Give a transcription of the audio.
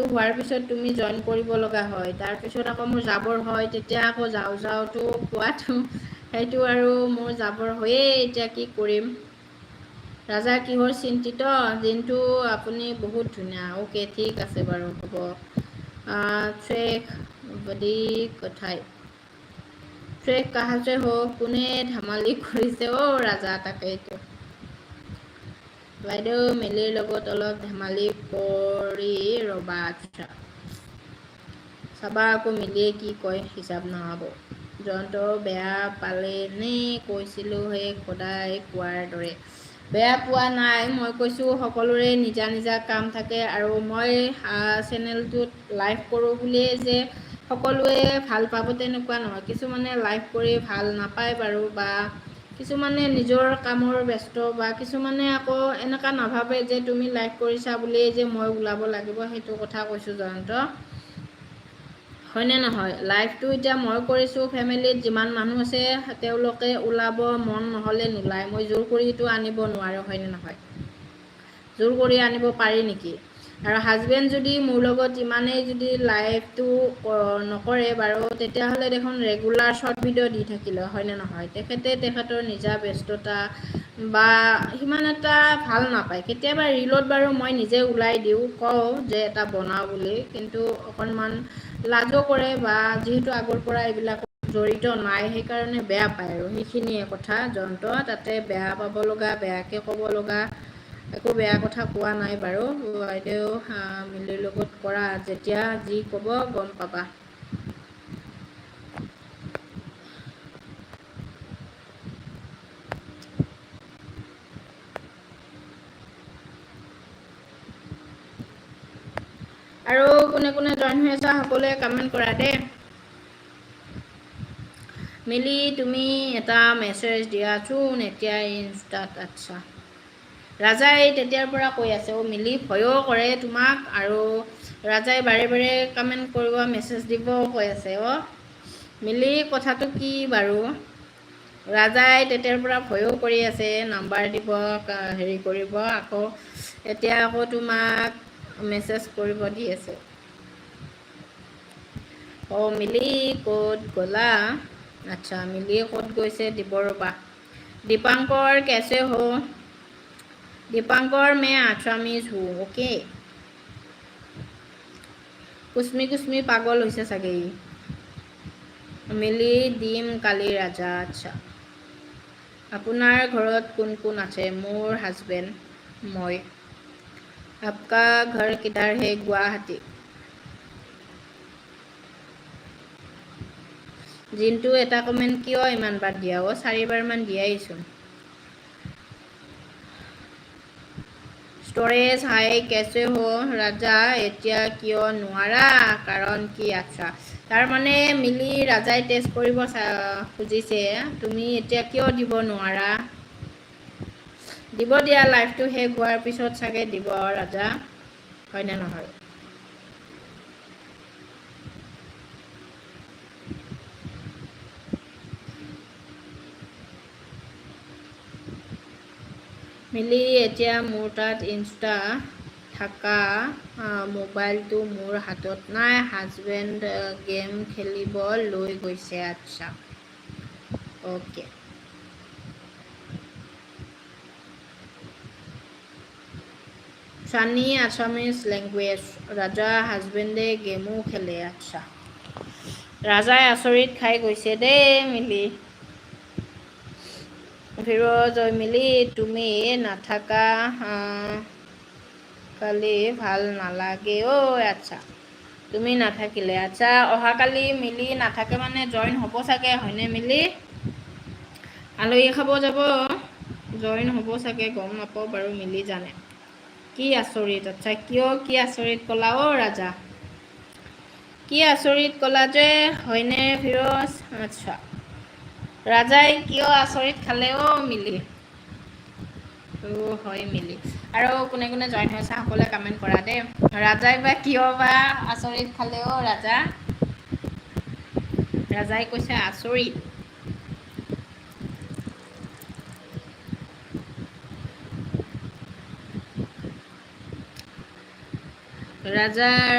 হোৱাৰ পিছত তুমি জইন কৰিব লগা হয়, তাৰপিছত আকৌ মোৰ যাবৰ হয়, তেতিয়া আকৌ যাওঁতো কোৱাটো সেইটো আৰু মোৰ যাবৰ হয়েই। এতিয়া কি কৰিম। ৰাজা কিহৰ চিন্তিত? দিনটো আপুনি বহুত ধুনীয়া। অ'কে, ঠিক আছে বাৰু, হ'ব। ট্ৰেক বডি কথাই ট্ৰেক কাহাছে হওক, কোনে ধেমালি কৰিছে অ' ৰাজা? তাকেইতো বাইদেউ মিলিৰ লগত অলপ ধেমালি কৰি ৰ'বা। আচ্ছা, চাবা আকৌ মিলিয়ে কি কয়, হিচাপ নহ'ব। জয়ন্ত বেয়া পালেনে? কৈছিলোঁ সেই সদায় কোৱাৰ দৰে। বেয়া পোৱা নাই, মই কৈছোঁ সকলোৰে নিজা নিজা কাম থাকে, আৰু মই চেনেলটোত লাইভ কৰোঁ বুলিয়ে যে সকলোৱে ভাল পাব তেনেকুৱা নহয়। কিছুমানে লাইভ কৰি ভাল নাপায় বাৰু, বা কিছুমানে নিজৰ কামৰ ব্যস্ত, বা কিছুমানে আকৌ এনেকুৱা নাভাবে যে তুমি লাইভ কৰিছা বুলিয়ে যে মই ওলাব লাগিব, সেইটো কথা কৈছোঁ জয়ন্ত। হয়নে নহয়? লাইভটো এতিয়া মই কৰিছোঁ, ফেমিলিত যিমান মানুহ আছে তেওঁলোকে ওলাব, মন নহ'লে নোলায়। মই জোৰ কৰিতো আনিব নোৱাৰোঁ, হয়নে নহয়? জোৰ কৰি আনিব পাৰি নেকি? আৰু হাজবেণ্ড যদি মোৰ লগত ইমানেই যদি লাইভটো নকৰে বাৰু, তেতিয়াহ'লে দেখোন ৰেগুলাৰ শ্বৰ্ট ভিডিঅ' দি থাকিলে, হয়নে নহয়? তেখেতৰ নিজা ব্যস্ততা বা সিমান এটা ভাল নাপায়। কেতিয়াবা ৰীলত বাৰু মই নিজে ওলাই দিওঁ, কওঁ যে এটা বনাওঁ বুলি, কিন্তু অকণমান লাজো কৰে, বা যিহেতু আগৰ পৰা এইবিলাক জড়িত নাই, সেইকাৰণে বেয়া পায়, আৰু সেইখিনিয়ে কথা জয়ন্ত। তাতে বেয়া পাব লগা, বেয়াকৈ ক'ব লগা একো বেয়া কথা কোৱা নাই বাৰু। বাইদেউ মিলিৰ লগত কৰা, যেতিয়া যি ক'ব গম পাবা। আৰু কোনে কোনে জইন হৈ আছা সকলোৱে কমেণ্ট কৰা দেই। মিলি তুমি এটা মেছেজ দিয়াচোন এতিয়া ইনষ্টাত। আচ্ছা, ৰাজাই তেতিয়াৰ পৰা কৈ আছে, অ' মিলি ভয়ো কৰে তোমাক, আৰু ৰাজাই বাৰে বাৰে কমেণ্ট কৰিব, মেছেজ দিব কৈ আছে। অ' মিলি কথাটো কি বাৰু? ৰাজাই তেতিয়াৰ পৰা ভয়ো কৰি আছে, নাম্বাৰ দিব, হেৰি কৰিব, আকৌ এতিয়া আকৌ তোমাক মেছেজ কৰিব দি আছে। অ' মিলি ক'ত গ'লা? আচ্ছা, মিলিয়ে ক'ত গৈছে দিব ৰ'বা। দীপাংকৰ কেছে হো? दीपांकर मैं আছামিজ हूँ। ओके, কুচমি কুচমি পাগল হৈছে চাগে ই। মিলি দিম কালি ৰাজা। আচ্ছা, আপোনাৰ ঘৰত কোন কোন আছে? মোৰ হাজবেণ্ড, মই। আপকা ঘৰ কিধাৰ হে? গুৱাহাটী। জিন্তু এটা কমেণ্ট কিয় ইমান বাৰ দিয়া? 4বাৰমান দিয়াইচোন। ষ্টৰেজ হাই কেছে হো? ৰাজা এতিয়া কিয় নোৱাৰা? কাৰণ কি? আচ্ছা, তাৰমানে মিলি ৰাজাই টেষ্ট কৰিব খুজিছে, তুমি এতিয়া কিয় দিব নোৱাৰা? দিব দিয়া, লাইভটো শেষ হোৱাৰ পিছত চাগে দিব ৰাজা, হয়নে নহয়? মিলি এতিয়া মোৰ তাত ইনষ্টা থকা মোবাইলটো মোৰ হাতত নাই, হাজবেণ্ড গেম খেলিব লৈ গৈছে। আচ্ছা, অ'কে। চানি আছামিজ লেংগুৱেজ। ৰাজা হাজবেণ্ডে গেমো খেলে? আচ্ছা, ৰাজাই আচৰিত খাই গৈছে দেই মিলি। ফিৰোজ মিলি তুমি নাথাকা কালি ভাল নালাগে অ'। আচ্ছা, তুমি নাথাকিলে, আচ্ছা, অহাকালি মিলি নাথাকে মানে জইন হ'ব চাগে, হয়নে মিলি? আলহী খাব যাব, জইন হ'ব চাগে, গম নাপাওঁ বাৰু, মিলি জানে। কি আচৰিত? আচ্ছা, কিয় কি আচৰিত ক'লা অ' ৰাজা? কি আচৰিত ক'লা যে, হয়নে ফিৰোজ? আচ্ছা, ৰাজাই কিয় আচৰিত খালে অ' মিলি? হয় মিলি। আৰু কোনে কোনে জইন হৈছে সকলোৱে কমেণ্ট কৰা দেই। ৰাজাই বা কিয় বা আচৰিত খালে অ' ৰাজা? ৰাজাই কৈছে আচৰিত। ৰাজাৰ